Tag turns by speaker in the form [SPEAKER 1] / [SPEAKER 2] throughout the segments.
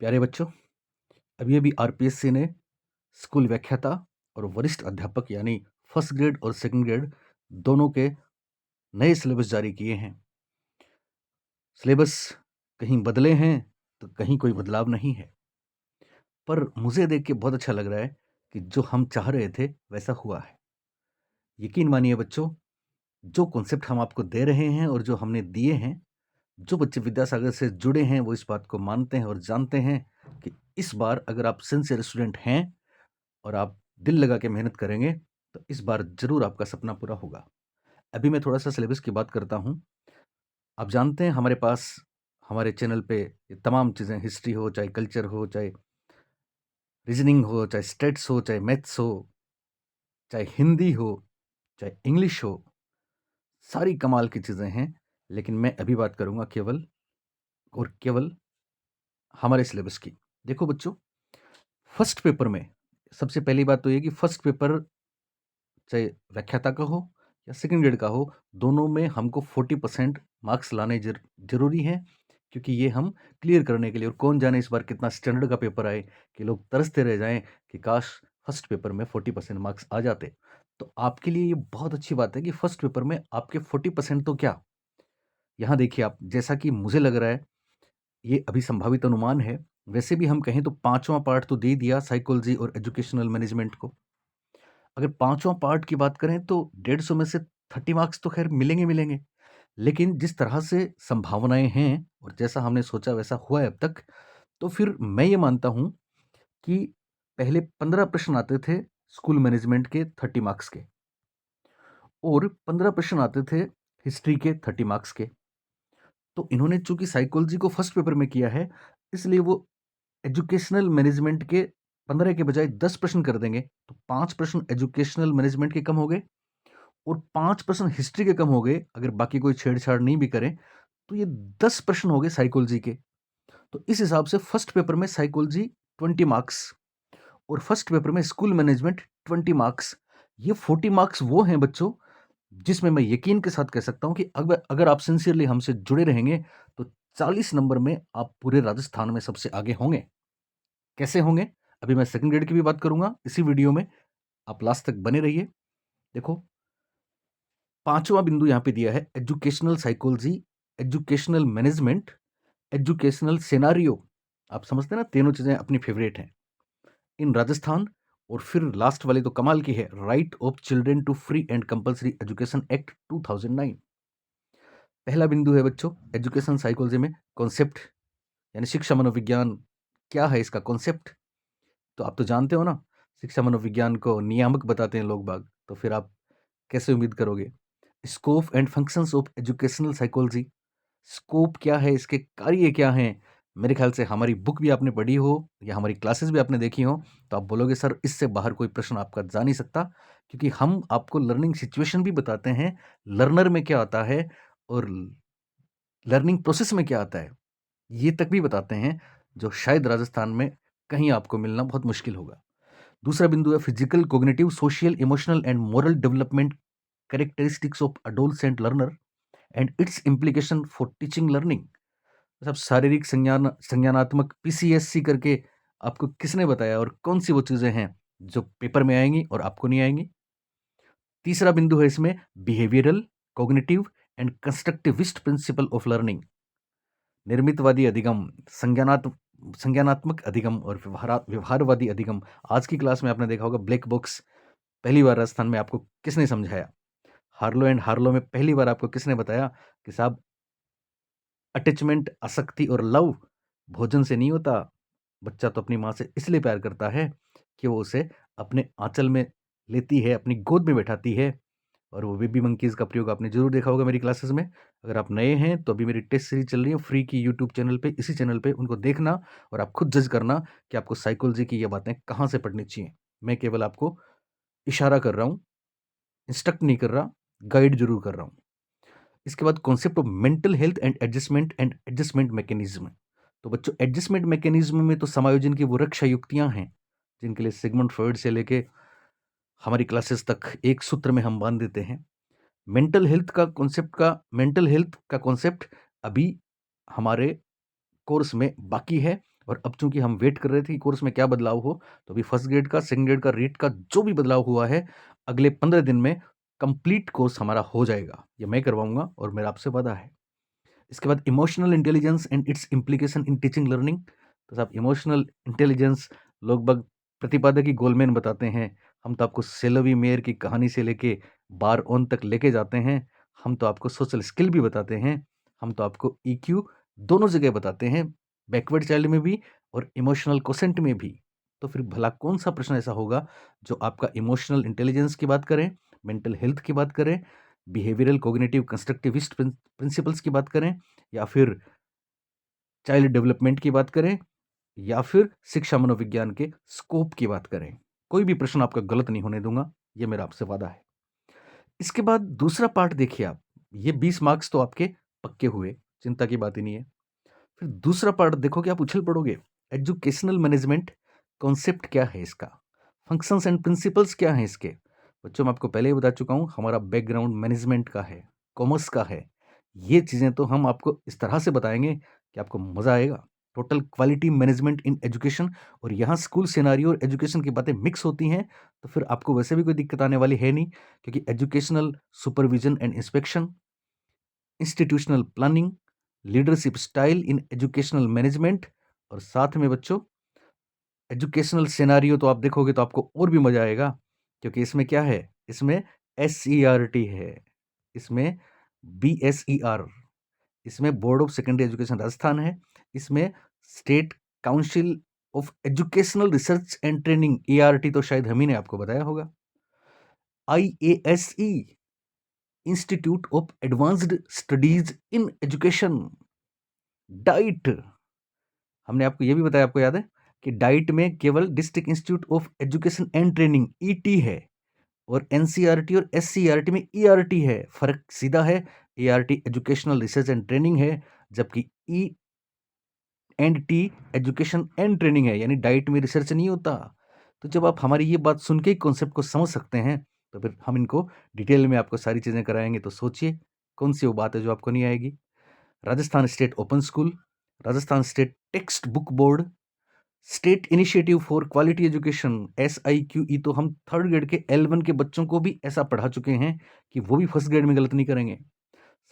[SPEAKER 1] प्यारे बच्चों, अभी अभी आरपीएससी ने स्कूल व्याख्याता और वरिष्ठ अध्यापक यानी फर्स्ट ग्रेड और सेकंड ग्रेड दोनों के नए सिलेबस जारी किए हैं। सिलेबस कहीं बदले हैं तो कहीं कोई बदलाव नहीं है, पर मुझे देख के बहुत अच्छा लग रहा है कि जो हम चाह रहे थे वैसा हुआ है। यकीन मानिए बच्चों, जो कॉन्सेप्ट हम आपको दे रहे हैं और जो हमने दिए हैं, जो बच्चे विद्यासागर से जुड़े हैं वो इस बात को मानते हैं और जानते हैं कि इस बार अगर आप सिंसियर स्टूडेंट हैं और आप दिल लगा के मेहनत करेंगे तो इस बार ज़रूर आपका सपना पूरा होगा। अभी मैं थोड़ा-सा सिलेबस की बात करता हूँ। आप जानते हैं हमारे पास हमारे चैनल पे ये तमाम चीज़ें हिस्ट्री हो, चाहे कल्चर हो, चाहे रीज़निंग हो, चाहे स्टैट्स हो, चाहे मैथ्स हो, चाहे हिंदी हो, चाहे इंग्लिश हो, सारी कमाल की चीज़ें हैं। लेकिन मैं अभी बात करूँगा केवल और केवल हमारे सिलेबस की। देखो बच्चों, फर्स्ट पेपर में सबसे पहली बात तो ये कि फर्स्ट पेपर चाहे व्याख्याता का हो या सेकंड ग्रेड का हो, दोनों में हमको 40% मार्क्स लाने ज़रूरी हैं, क्योंकि ये हम क्लियर करने के लिए, और कौन जाने इस बार कितना स्टैंडर्ड का पेपर आए कि लोग तरसते रह जाएँ कि काश फर्स्ट पेपर में 40% मार्क्स आ जाते। तो आपके लिए ये बहुत अच्छी बात है कि फर्स्ट पेपर में आपके 40% तो क्या, यहाँ देखिए आप, जैसा कि मुझे लग रहा है, ये अभी संभावित अनुमान है। वैसे भी हम कहें तो 5वां पार्ट तो दे ही दिया साइकोलॉजी और एजुकेशनल मैनेजमेंट को। अगर 5वां पार्ट की बात करें तो 150 में से 30 मार्क्स तो खैर मिलेंगे। लेकिन जिस तरह से संभावनाएँ हैं और जैसा हमने सोचा वैसा हुआ है अब तक, तो फिर मैं ये मानता हूँ कि पहले 15 प्रश्न आते थे स्कूल मैनेजमेंट के 30 मार्क्स के, और 15 प्रश्न आते थे हिस्ट्री के 30 मार्क्स के। तो इन्होंने चूँकि साइकोलॉजी को फर्स्ट पेपर में किया है, इसलिए वो एजुकेशनल मैनेजमेंट के 15 के बजाय 10 प्रश्न कर देंगे। तो 5 प्रश्न एजुकेशनल मैनेजमेंट के कम हो गए और 5% हिस्ट्री के कम हो गए। अगर बाकी कोई छेड़छाड़ नहीं भी करें तो ये 10 प्रश्न हो गए साइकोलॉजी के। तो इस हिसाब से फर्स्ट पेपर में साइकोलॉजी 20 मार्क्स और फर्स्ट पेपर में स्कूल मैनेजमेंट 20 मार्क्स। ये 40 मार्क्स वो हैं बच्चों, जिसमें मैं यकीन के साथ कह सकता हूं कि अगर अगर आप सिंसियरली हमसे जुड़े रहेंगे तो 40 नंबर में आप पूरे राजस्थान में सबसे आगे होंगे। कैसे होंगे, अभी मैं सेकंड ग्रेड की भी बात करूंगा इसी वीडियो में, आप लास्ट तक बने रहिए। देखो, पांचवा बिंदु यहाँ पे दिया है educational psychology, educational management, educational scenario. आप समझते हैं ना, तीनों चीजें अपनी फेवरेट हैं इन राजस्थान। और फिर लास्ट वाली तो कमाल की है, right of children to free and compulsory education act 2009। पहला बिंदु है बच्चों एजुकेशन साइकोलॉजी में कॉन्सेप्ट, यानी शिक्षा मनोविज्ञान। क्या है इसका कॉन्सेप्ट, तो आप तो जानते हो ना, शिक्षा मनोविज्ञान को नियामक बताते हैं लोग बाग, तो फिर आप कैसे उम्मीद करोगे। Scope and functions of educational psychology, scope क्या है, इसके कार्य क्या हैं। मेरे ख्याल से हमारी बुक भी आपने पढ़ी हो या हमारी क्लासेस भी आपने देखी हो, तो आप बोलोगे सर इससे बाहर कोई प्रश्न आपका जा नहीं सकता, क्योंकि हम आपको लर्निंग सिचुएशन भी बताते हैं, लर्नर में क्या आता है और लर्निंग प्रोसेस में क्या आता है, ये तक भी बताते हैं, जो शायद राजस्थान में कहीं आपको मिलना बहुत मुश्किल होगा। दूसरा बिंदु है physical, cognitive, social, emotional and moral development characteristics of adolescent learner and it's implication for teaching learning. मतलब शारीरिक संज्ञानात्मक पीसीएससी करके आपको किसने बताया, और कौन सी वो चीजें हैं जो पेपर में आएंगी और आपको नहीं आएंगी। तीसरा बिंदु है इसमें behavioural, cognitive and constructivist principle of learning, निर्मितवादी अधिगम, संज्ञानात्मक अधिगम और व्यवहारवादी अधिगम। आज की क्लास में आपने देखा होगा ब्लैक बॉक्स पहली बार राजस्थान में आपको किसने समझाया। हार्लो एंड हार्लो में पहली बार आपको किसने बताया कि साहब अटैचमेंट, आसक्ति और लव भोजन से नहीं होता। बच्चा तो अपनी माँ से इसलिए प्यार करता है कि वो उसे अपने आंचल में लेती है, अपनी गोद में बैठाती है। और वो बेबी मंकीज़ का प्रयोग आपने ज़रूर देखा होगा मेरी क्लासेस में। अगर आप नए हैं तो अभी मेरी टेस्ट सीरीज चल रही है फ्री की यूट्यूब चैनल पे, इसी चैनल पे उनको देखना और आप खुद जज करना कि आपको साइकोलॉजी की ये बातें कहाँ से पढ़नी चाहिए। मैं केवल आपको इशारा कर रहा हूँ, इंस्ट्रक्ट नहीं कर रहा, गाइड जरूर कर रहा हूँ। इसके बाद concept of mental health and adjustment mechanism. तो बच्चों एडजस्टमेंट मैकेनिज्म में तो समायोजन की वो रक्षा युक्तियां हैं जिनके लिए सिगमंड फ्रॉइड से लेके हमारी क्लासेस तक एक सूत्र में हम बांध देते हैं। मेंटल हेल्थ का कॉन्सेप्ट अभी हमारे कोर्स में बाकी है, और अब चूंकि हम वेट कर रहे थे कि कोर्स में क्या बदलाव हो, तो अभी फर्स्ट ग्रेड का, सेकंड ग्रेड का रेट का जो भी बदलाव हुआ है, अगले 15 दिन में कंप्लीट कोर्स हमारा हो जाएगा। ये मैं करवाऊंगा और मेरा आपसे वादा है। इसके बाद emotional intelligence and it's implication in teaching learning. तो साहब, इमोशनल इंटेलिजेंस लोग बग प्रतिपादक की गोलमेन बताते हैं। हम तो आपको सेलोवी मेयर की कहानी से लेके बार ऑन तक लेके जाते हैं। हम तो आपको सोशल स्किल भी बताते हैं। हम तो आपको ईक्यू दोनों जगह बताते हैं, बैकवर्ड चाइल्ड में भी और इमोशनल कोसेंट में भी। तो फिर भला कौन सा प्रश्न ऐसा होगा जो आपका इमोशनल इंटेलिजेंस की बात करें, मेंटल हेल्थ की बात करें, बिहेवियरल कोग्निटिव कंस्ट्रक्टिविस्ट प्रिंसिपल्स की बात करें, या फिर चाइल्ड डेवलपमेंट की बात करें, या फिर शिक्षा मनोविज्ञान के स्कोप की बात करें। कोई भी प्रश्न आपका गलत नहीं होने दूंगा, ये मेरा आपसे वादा है। इसके बाद दूसरा पार्ट देखिए आप, ये 20 मार्क्स तो आपके पक्के हुए, चिंता की बात ही नहीं है। फिर दूसरा पार्ट देखोगे, आप उछल पड़ोगे। एजुकेशनल मैनेजमेंट कॉन्सेप्ट क्या है इसका, फंक्शंस एंड प्रिंसिपल्स क्या है इसके। बच्चों, मैं आपको पहले ही बता चुका हूं, हमारा बैकग्राउंड मैनेजमेंट का है, कॉमर्स का है। ये चीज़ें तो हम आपको इस तरह से बताएंगे कि आपको मज़ा आएगा। Total quality management in education, और यहाँ स्कूल सिनारियो और एजुकेशन की बातें मिक्स होती हैं, तो फिर आपको वैसे भी कोई दिक्कत आने वाली है नहीं, क्योंकि educational supervision and inspection, institutional planning, leadership style in educational management, और साथ में बच्चों एजुकेशनल सिनेरियो तो आप देखोगे तो आपको और भी मजा आएगा, क्योंकि इसमें क्या है, इसमें SERT है, इसमें BSER, इसमें board of secondary education Rajasthan है, इसमें state council of educational research and training ERT तो शायद हम ही ने आपको बताया होगा, IASE institute of advanced studies in education, diet, हमने आपको ये भी बताया, आपको याद है कि डाइट में केवल district institute of education and training ET है, और NCERT और SCERT में ERT है। फर्क सीधा है, ERT educational research and training है, जबकि E&T एजुकेशन एंड ट्रेनिंग है, यानी डाइट में रिसर्च नहीं होता। तो जब आप हमारी ये बात सुन के कॉन्सेप्ट को समझ सकते हैं, तो फिर हम इनको डिटेल में आपको सारी चीज़ें कराएंगे। तो सोचिए कौन सी वो बात है जो आपको नहीं आएगी। Rajasthan state open school, Rajasthan state text book board, state initiative for quality education SIQE, तो हम थर्ड ग्रेड के L1 के बच्चों को भी ऐसा पढ़ा चुके हैं कि वो भी फर्स्ट ग्रेड में गलत नहीं करेंगे।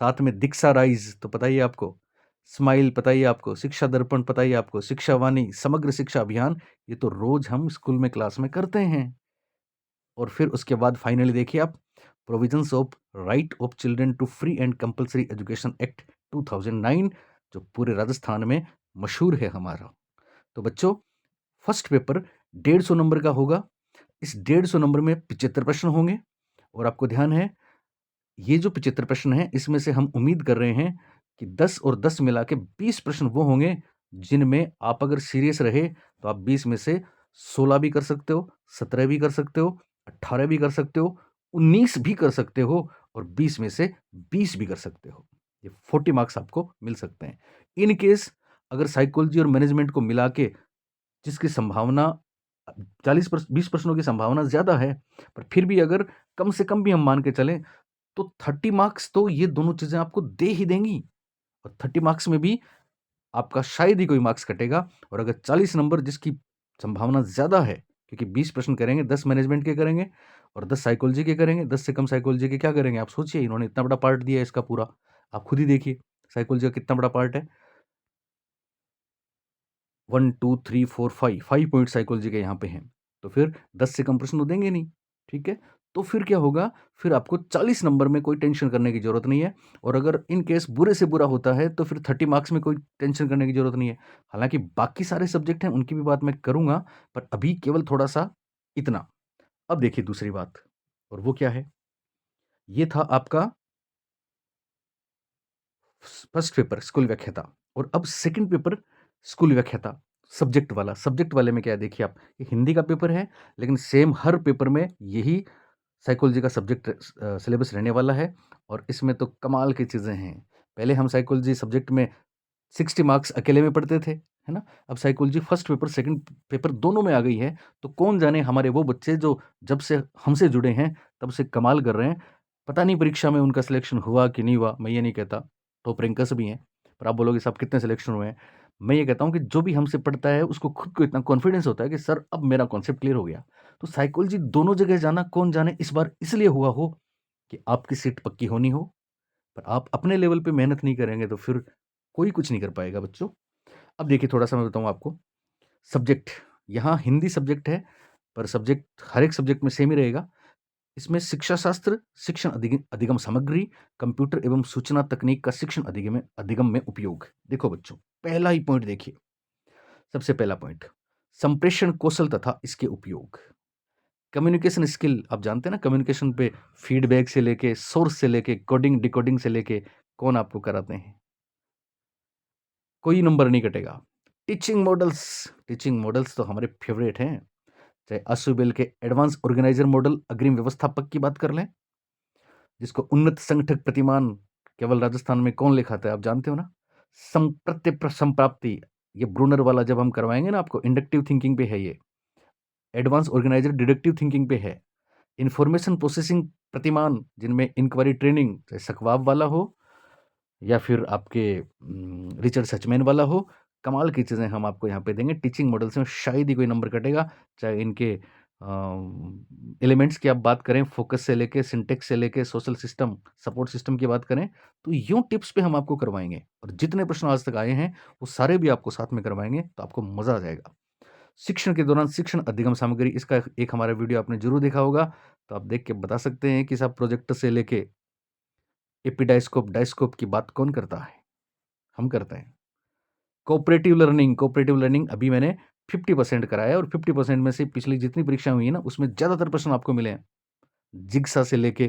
[SPEAKER 1] साथ में दीक्षा राइज तो पता ही है आपको, स्माइल पता ही है आपको, शिक्षा दर्पण पता ही है आपको, शिक्षा वाणी, समग्र शिक्षा अभियान, ये तो रोज हम स्कूल में क्लास में करते हैं। और फिर उसके बाद फाइनली देखिए आप, provisions of right of children to free and compulsory education act 2009, जो पूरे राजस्थान में मशहूर है हमारा। तो बच्चों, फर्स्ट पेपर 150 नंबर का होगा। इस 150 नंबर में 75 प्रश्न होंगे, और आपको ध्यान है, ये जो 75 प्रश्न हैं, इसमें से हम उम्मीद कर रहे हैं कि 10 और 10 मिला के 20 प्रश्न वो होंगे जिनमें आप अगर सीरियस रहे तो आप 20 में से 16 भी कर सकते हो, 17 भी कर सकते हो, 18 भी कर सकते हो, 19 भी कर सकते हो, और 20 में से 20 भी कर सकते हो। ये 40 मार्क्स आपको मिल सकते हैं। इन केस अगर साइकोलॉजी और मैनेजमेंट को मिला के, जिसकी संभावना 20 प्रश्नों की संभावना ज़्यादा है, पर फिर भी अगर कम से कम भी हम मान के चलें, तो 30 मार्क्स तो ये दोनों चीज़ें आपको दे ही देंगी, और 30 मार्क्स में भी आपका शायद ही कोई मार्क्स कटेगा। और अगर 40 नंबर, जिसकी संभावना ज़्यादा है, क्योंकि 20 प्रश्न करेंगे, 10 मैनेजमेंट के करेंगे और 10 साइकोलॉजी के करेंगे, 10 से कम साइकोलॉजी के क्या करेंगे, आप सोचिए। इन्होंने इतना बड़ा पार्ट दिया है इसका पूरा, आप खुद ही देखिए साइकोलॉजी का कितना बड़ा पार्ट है। 1 2 3 4 5 पॉइंट साइकोलॉजी के यहाँ पे हैं, तो फिर 10 से कम प्रश्न तो देंगे नहीं, ठीक है। तो फिर क्या होगा, फिर आपको 40 नंबर में कोई टेंशन करने की जरूरत नहीं है। और अगर इन केस बुरे से बुरा होता है, तो फिर 30 मार्क्स में कोई टेंशन करने की जरूरत नहीं है। हालांकि बाकी सारे सब्जेक्ट हैं, उनकी भी बात मैं करूंगा, पर अभी केवल थोड़ा सा इतना। अब देखिए दूसरी बात, और वो क्या है, ये था आपका फर्स्ट पेपर स्कूल व्याख्याता, और अब सेकंड पेपर स्कूल व्याख्याता सब्जेक्ट वाला। सब्जेक्ट वाले में क्या है, देखिए आप, ये हिंदी का पेपर है, लेकिन सेम हर पेपर में यही साइकोलॉजी का सब्जेक्ट सिलेबस रहने वाला है। और इसमें तो कमाल की चीज़ें हैं। पहले हम साइकोलॉजी सब्जेक्ट में 60 मार्क्स अकेले में पढ़ते थे, है ना। अब psychology first paper second paper दोनों में आ गई है। तो कौन जाने हमारे वो बच्चे जो जब से हमसे जुड़े हैं तब से कमाल कर रहे हैं, पता नहीं परीक्षा में उनका सिलेक्शन हुआ कि नहीं हुआ। मैं ये नहीं कहता, टॉप रैंकर्स भी हैं, पर आप बोलोगे साहब कितने सिलेक्शन हुए हैं। मैं ये कहता हूँ कि जो भी हमसे पढ़ता है उसको खुद को इतना कॉन्फिडेंस होता है कि सर अब मेरा कॉन्सेप्ट क्लियर हो गया। तो साइकोलॉजी दोनों जगह जाना कौन जाने इस बार इसलिए हुआ हो कि आपकी सीट पक्की होनी हो, पर आप अपने लेवल पे मेहनत नहीं करेंगे तो फिर कोई कुछ नहीं कर पाएगा बच्चों। अब देखिए थोड़ा-सा मैं बताऊँ आपको, सब्जेक्ट यहाँ हिंदी सब्जेक्ट है, पर सब्जेक्ट हर एक सब्जेक्ट में सेम ही रहेगा। इसमें शिक्षा शास्त्र, शिक्षण अधिगम सामग्री, कंप्यूटर एवं सूचना तकनीक का शिक्षण अधिगम में उपयोग। देखो बच्चों, पहला ही पॉइंट देखिए, सबसे पहला पॉइंट, संप्रेषण कौशल तथा इसके उपयोग। कम्युनिकेशन स्किल आप जानते हैं ना, कम्युनिकेशन पे फीडबैक से लेके, सोर्स से लेके, कोडिंग, डिकोडिंग से लेके कौन आपको कराते हैं? कोई नंबर नहीं कटेगा। टीचिंग मॉडल्स तो हमारे फेवरेट हैं। चाहे अश्वबेल के एडवांस ऑर्गेनाइजर मॉडल अग्रिम व्यवस्थापक की बात कर लें, जिसको उन्नत संगठक प्रतिमान केवल राजस्थान में कौन लिखाता है आप जानते हो ना? संप्राप्ति, ये ब्रूनर वाला जब हम करवाएंगे ना आपको, इंडक्टिव थिंकिंग पे है ये। एडवांस ऑर्गेनाइजर डिडक्टिव थिंकिंग पे है। इंफॉर्मेशन प्रोसेसिंग प्रतिमान, जिनमें इंक्वायरी ट्रेनिंग चाहे सकवाब वाला हो या फिर आपके रिचर्ड सचमैन वाला हो, कमाल की चीज़ें हम आपको यहाँ पे देंगे। टीचिंग मॉडल्स में शायद ही कोई नंबर कटेगा, चाहे इनके एलिमेंट्स की आप बात करें, फोकस से लेके, सिंटेक्स से लेके, सोशल सिस्टम, सपोर्ट सिस्टम की बात करें, तो यूँ टिप्स पे हम आपको करवाएँगे और जितने प्रश्न आज तक आए हैं, वो सारे भी आपको साथ में करवाएँगे, तो आपको मज़ा आ जाएगा। शिक्षण के दौरान शिक्षण अधिगम सामग्री, इसका एक हमारा वीडियो आपने ज़रूर देखा होगा, तो आप देख के बता सकते हैं कि साहब प्रोजेक्टर से लेके एपिडाइस्कोप, डायस्कोप की बात कौन करता है? हम करते हैं। कोऑपरेटिव लर्निंग अभी मैंने 50% कराया है और 50% में से पिछली जितनी परीक्षा हुई है ना, उसमें ज़्यादातर प्रश्न आपको मिले हैं। जिग्सा से लेके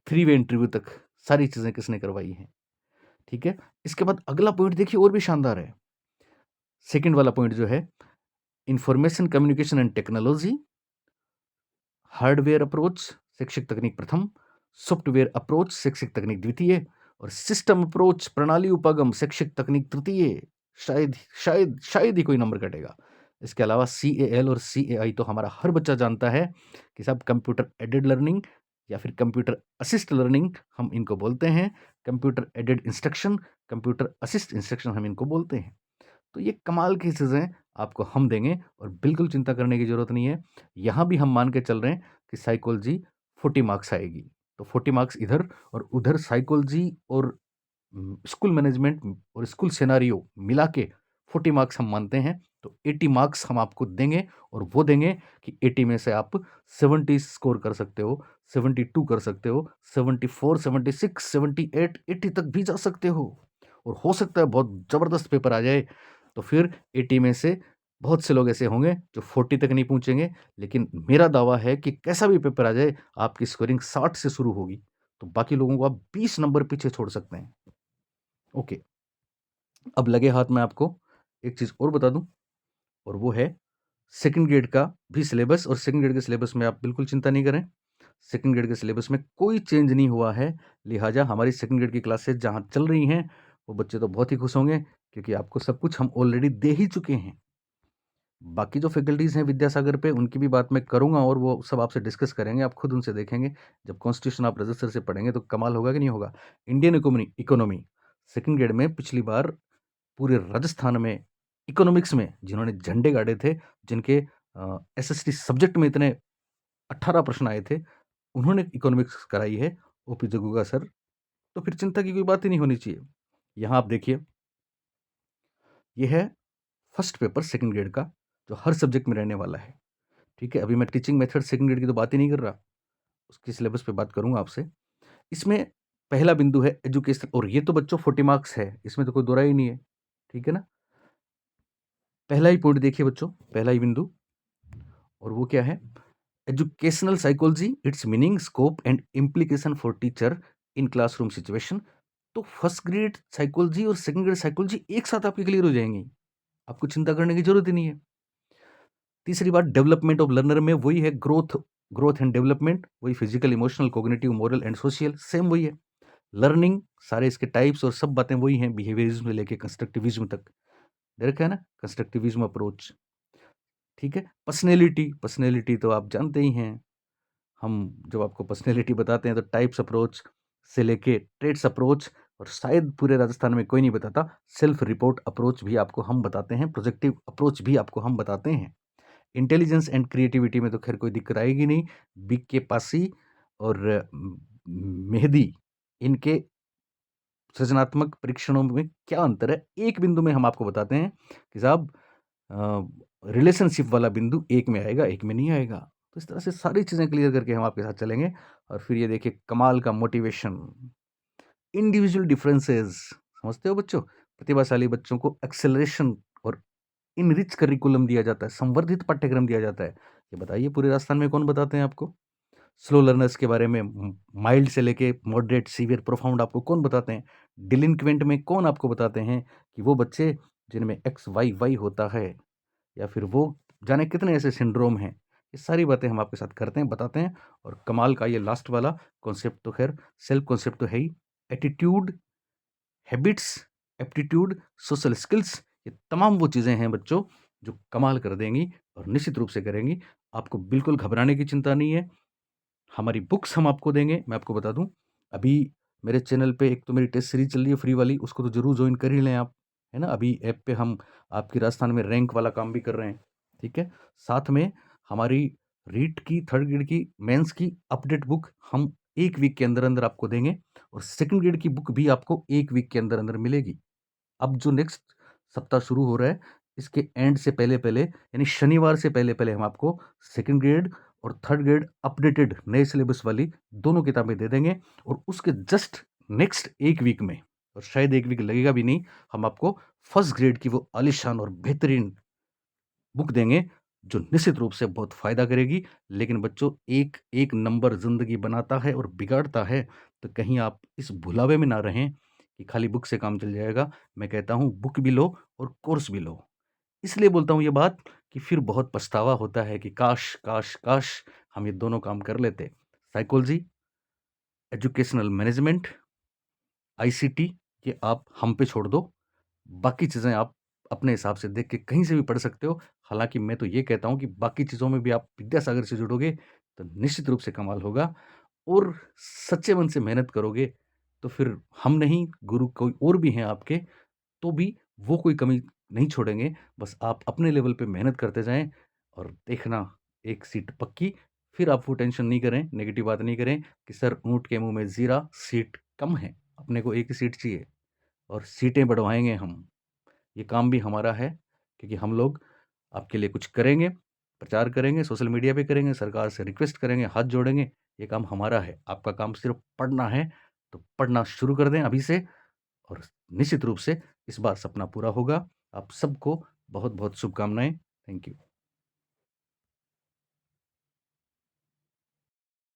[SPEAKER 1] 3 वे इंटरव्यू तक सारी चीज़ें किसने करवाई हैं, ठीक है? इसके बाद अगला पॉइंट देखिए और भी शानदार है। सेकंड वाला पॉइंट जो है, information communication and technology, hardware approach शैक्षिक तकनीक प्रथम, सॉफ्टवेयर अप्रोच शैक्षिक तकनीक द्वितीय और सिस्टम अप्रोच प्रणाली उपागम शैक्षिक तकनीक तृतीय। शायद शायद शायद ही कोई नंबर कटेगा। इसके अलावा CAL और CAI तो हमारा हर बच्चा जानता है कि साहब कंप्यूटर एडेड लर्निंग या फिर कंप्यूटर असिस्ट लर्निंग हम इनको बोलते हैं। Computer aided instruction, computer assist instruction हम इनको बोलते हैं। तो ये कमाल की चीज़ें आपको हम देंगे और बिल्कुल चिंता करने की ज़रूरत नहीं है। यहाँ भी हम मान के चल रहे हैं कि साइकोलॉजी 40 मार्क्स आएगी। तो 40 मार्क्स इधर और उधर साइकोलॉजी और स्कूल मैनेजमेंट और स्कूल सिनेरियो मिला के 40 मार्क्स हम मानते हैं। तो 80 मार्क्स हम आपको देंगे और वो देंगे कि 80 में से आप 70 स्कोर कर सकते हो, 72 कर सकते हो, 74, 76, 78, 80 तक भी जा सकते हो और हो सकता है बहुत ज़बरदस्त पेपर आ जाए। तो फिर 80 में से बहुत से लोग ऐसे होंगे जो 40 तक नहीं पहुँचेंगे, लेकिन मेरा दावा है कि कैसा भी पेपर आ जाए, आपकी स्कोरिंग 60 से शुरू होगी, तो बाकी लोगों को आप 20 नंबर पीछे छोड़ सकते हैं। ओके, अब लगे हाथ मैं आपको एक चीज़ और बता दूँ और वो है सेकंड ग्रेड का भी सिलेबस। और सेकंड ग्रेड के सिलेबस में आप बिल्कुल चिंता नहीं करें, सेकंड ग्रेड के सिलेबस में कोई चेंज नहीं हुआ है। लिहाजा हमारी सेकंड ग्रेड की क्लासेस जहाँ चल रही हैं, वो बच्चे तो बहुत ही खुश होंगे क्योंकि आपको सब कुछ हम ऑलरेडी दे ही चुके हैं। बाकी जो फैकल्टीज़ हैं विद्यासागर पे, उनकी भी बात मैं करूँगा और वो सब आपसे डिस्कस करेंगे, आप खुद उनसे देखेंगे। जब कॉन्स्टिट्यूशन आप रजिस्टर से पढ़ेंगे तो कमाल होगा कि नहीं होगा। इंडियन इकोनॉमी सेकंड ग्रेड में पिछली बार पूरे राजस्थान में इकोनॉमिक्स में जिन्होंने झंडे गाड़े थे, जिनके SST सब्जेक्ट में इतने 18 प्रश्न आए थे, उन्होंने इकोनॉमिक्स कराई है, OP जग्गूगा सर। तो फिर चिंता की कोई बात ही नहीं होनी चाहिए। यहाँ आप देखिए, ये है फर्स्ट पेपर सेकंड ग्रेड का, जो हर सब्जेक्ट में रहने वाला है, ठीक है? अभी मैं टीचिंग मेथड सेकंड ग्रेड की तो बात ही नहीं कर रहा, उसकी सिलेबस पे बात करूँगा आपसे। इसमें पहला बिंदु है एजुकेशन, और ये तो बच्चों 40 मार्क्स है, इसमें तो कोई दो राय ही नहीं है, ठीक है ना? पहला ही पॉइंट देखिए बच्चों, पहला ही बिंदु, और वो क्या है? Educational psychology, it's meaning, scope and implication for teacher in classroom situation. तो फर्स्ट ग्रेड साइकोलॉजी और सेकंड ग्रेड साइकोलॉजी एक साथ आपकी क्लियर हो जाएंगी, आपको चिंता करने की जरूरत ही नहीं है। तीसरी बात, डेवलपमेंट ऑफ लर्नर में वही है, ग्रोथ एंड डेवलपमेंट, वही physical, emotional, cognitive, moral and social, same वही है। लर्निंग सारे इसके टाइप्स और सब बातें वही हैं, बिहेवियरिज्म से लेके कंस्ट्रक्टिविज्म तक, दे रखा है ना, कंस्ट्रक्टिविज्म अप्रोच, ठीक है। पर्सनैलिटी तो आप जानते ही हैं, हम जब आपको पर्सनैलिटी बताते हैं तो टाइप्स अप्रोच से लेके ट्रेड्स अप्रोच, और शायद पूरे राजस्थान में कोई नहीं बताता। सेल्फ रिपोर्ट अप्रोच भी आपको हम बताते हैं, प्रोजेक्टिव अप्रोच भी आपको हम बताते हैं। इंटेलिजेंस एंड क्रिएटिविटी में तो खैर कोई दिक्कत आएगी नहीं। बीके पासी और मेहदी, इनके सृजनात्मक परीक्षणों में क्या अंतर है, एक बिंदु में हम आपको बताते हैं कि साहब रिलेशनशिप वाला बिंदु एक में आएगा, एक में नहीं आएगा। तो इस तरह से सारी चीज़ें क्लियर करके हम आपके साथ चलेंगे। और फिर ये देखिए कमाल का मोटिवेशन, इंडिविजुअल डिफरेंसेस, समझते हो बच्चों? प्रतिभाशाली बच्चों को एक्सेलरेशन और इनरिच करिकुलम दिया जाता है, संवर्धित पाठ्यक्रम दिया जाता है। ये बताइए पूरे राजस्थान में कौन बताते हैं आपको? स्लो लर्नर्स के बारे में माइल्ड से लेके मॉडरेट, सीवियर, प्रोफाउंड आपको कौन बताते हैं? डिलिंक्वेंट में कौन आपको बताते हैं कि वो बच्चे जिनमें एक्स वाई वाई होता है, या फिर वो जाने कितने ऐसे सिंड्रोम हैं। ये सारी बातें हम आपके साथ करते हैं, बताते हैं। और कमाल का ये लास्ट वाला कॉन्सेप्ट तो खैर सेल्फ कॉन्सेप्ट तो है ही। Attitude, habits, aptitude, social skills, ये तमाम वो चीज़ें हैं बच्चों जो कमाल कर देंगी और निश्चित रूप से करेंगी। आपको बिल्कुल घबराने की चिंता नहीं है। हमारी बुक्स हम आपको देंगे। मैं आपको बता दूं, अभी मेरे चैनल पे एक तो मेरी टेस्ट सीरीज चल रही है फ्री वाली, उसको तो जरूर ज्वाइन कर ही लें आप, है ना। अभी ऐप पे हम आपकी राजस्थान में रैंक वाला काम भी कर रहे हैं, ठीक है। साथ में हमारी रीट की थर्ड ग्रेड की मेंस की अपडेट बुक हम एक वीक के अंदर अंदर आपको देंगे, और सेकंड ग्रेड की बुक भी आपको एक वीक के अंदर अंदर मिलेगी। अब जो नेक्स्ट सप्ताह शुरू हो रहा है, इसके एंड से पहले पहले, यानी शनिवार से पहले पहले हम आपको सेकंड ग्रेड और थर्ड ग्रेड अपडेटेड नए सिलेबस वाली दोनों किताबें दे देंगे। और उसके जस्ट नेक्स्ट एक वीक में, और शायद एक वीक लगेगा भी नहीं, हम आपको फर्स्ट ग्रेड की वो आलिशान और बेहतरीन बुक देंगे जो निश्चित रूप से बहुत फायदा करेगी। लेकिन बच्चों, एक एक नंबर जिंदगी बनाता है और बिगाड़ता है, तो कहीं आप इस भुलावे में ना रहें कि खाली बुक से काम चल जाएगा। मैं कहता हूं बुक भी लो और कोर्स भी लो। इसलिए बोलता हूं ये बात कि फिर बहुत पछतावा होता है कि काश काश काश हम ये दोनों काम कर लेते। साइकोलॉजी, एजुकेशनल मैनेजमेंट, आईसीटी, ये आप हम पे छोड़ दो। बाकी चीज़ें आप अपने हिसाब से देख के कहीं से भी पढ़ सकते हो। हालाँकि मैं तो ये कहता हूँ कि बाकी चीज़ों में भी आप विद्यासागर से जुड़ोगे तो निश्चित रूप से कमाल होगा। और सच्चे मन से मेहनत करोगे तो फिर हम नहीं, गुरु कोई और भी हैं आपके, तो भी वो कोई कमी नहीं छोड़ेंगे। बस आप अपने लेवल पे मेहनत करते जाएँ और देखना एक सीट पक्की। फिर आप वो टेंशन नहीं करें, नेगेटिव बात नहीं करें कि सर ऊँट के मुँह में ज़ीरा, सीट कम है, अपने को एक ही सीट चाहिए और सीटें बढ़वाएँगे हम। ये काम भी हमारा है, क्योंकि हम लोग आपके लिए कुछ करेंगे, प्रचार करेंगे, सोशल मीडिया पे करेंगे, सरकार से रिक्वेस्ट करेंगे, हाथ जोड़ेंगे। ये काम हमारा है, आपका काम सिर्फ पढ़ना है। तो पढ़ना शुरू कर दें अभी से, और निश्चित रूप से इस बार सपना पूरा होगा। आप सबको बहुत बहुत शुभकामनाएं। Thank you.